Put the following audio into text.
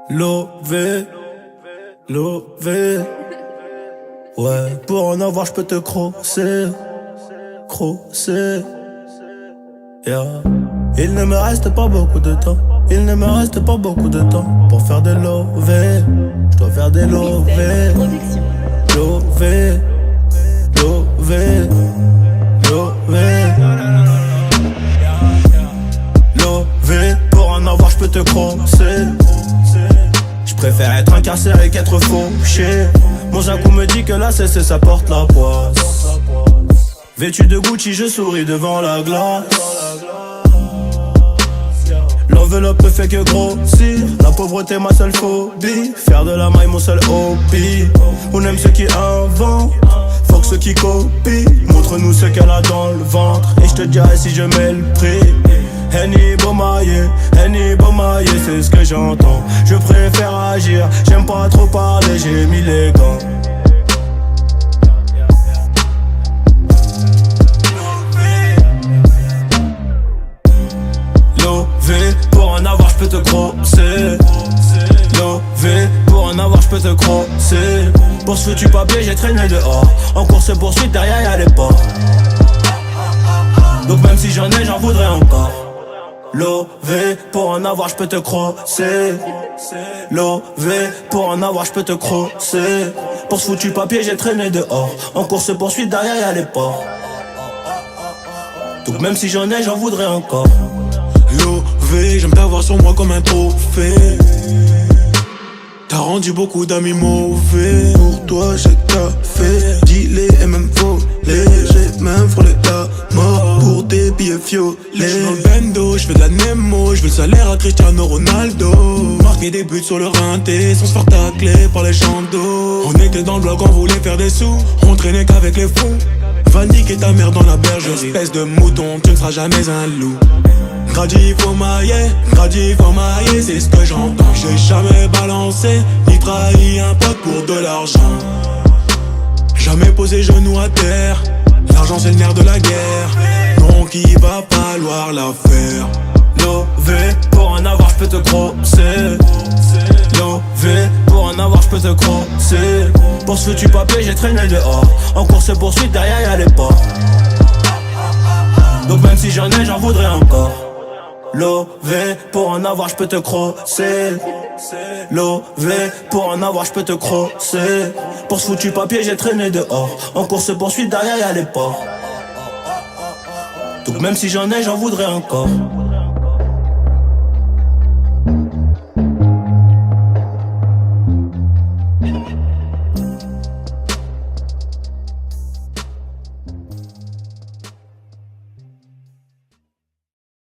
Lové, lové. Ouais, pour en avoir, j'peux te crosser, crosser. Yeah. Il ne me reste pas beaucoup de temps. Il ne me reste pas beaucoup de temps pour faire des lovés. J'dois faire des lovés. Lové, lové, lové. Lové, pour en avoir, j'peux te crosser. J'préfère être incarcéré qu'être fauché. Mon jacou me dit que la cesse ça porte la poisse. Vêtu de Gucci, je souris devant la glace. L'enveloppe ne fait que grossir. La pauvreté ma seule phobie. Faire de la maille mon seul hobby. On aime ceux qui inventent, faut que ceux qui copient. Montre-nous ce qu'elle a dans le ventre et je te dirai si je mets le prix. Henny Bomaye, c'est ce que j'entends. Je préfère agir, j'aime pas trop parler, j'ai mis les gants. Lové, pour en avoir j'peux te crosser. Lové, pour en avoir j'peux te crosser. Pour ce foutu papier j'ai traîné dehors. En course poursuite derrière y'a les ports. Donc même si j'en ai j'en voudrais encore. Lové, pour en avoir j'peux te crosser. Lové, pour en avoir j'peux te crosser. Pour ce foutu papier j'ai traîné dehors. En course poursuite derrière y'a les ports. Donc même si j'en ai j'en voudrais encore. Lové, j'aime t'avoir sur moi comme un trophée. T'as rendu beaucoup d'amis mauvais. Pour toi j'ai fait dealer et même voler. J'ai même frôlé la mort pour des billets violets. J'suis dans le bendo, j'fais de la Nemo. J'veux le salaire à Cristiano Ronaldo. Marquer des buts sur le rinté sans se faire tacler par les chandos. On était dans le bloc, on voulait faire des sous. On traînait qu'avec les fous. Va niquer ta mère dans la bergerie. Espèce de mouton, tu ne seras jamais un loup. Gradi faut mailler, c'est ce que j'entends. J'ai jamais balancé, ni trahi un pote pour de l'argent. Jamais posé genou à terre, l'argent c'est le nerf de la guerre. Donc il va falloir la faire. Lové, pour en avoir j'peux te crosser. Lové, pour en avoir j'peux te crosser. Pour ce foutu papier j'ai traîné dehors. En course poursuite derrière y'a les ports. Donc même si j'en ai j'en voudrais encore. Lové, pour en avoir j'peux te crosser. Lové, pour en avoir j'peux te crosser. Pour ce foutu papier j'ai traîné dehors. En course poursuite derrière y'a les ports. Donc même si j'en ai j'en voudrais encore.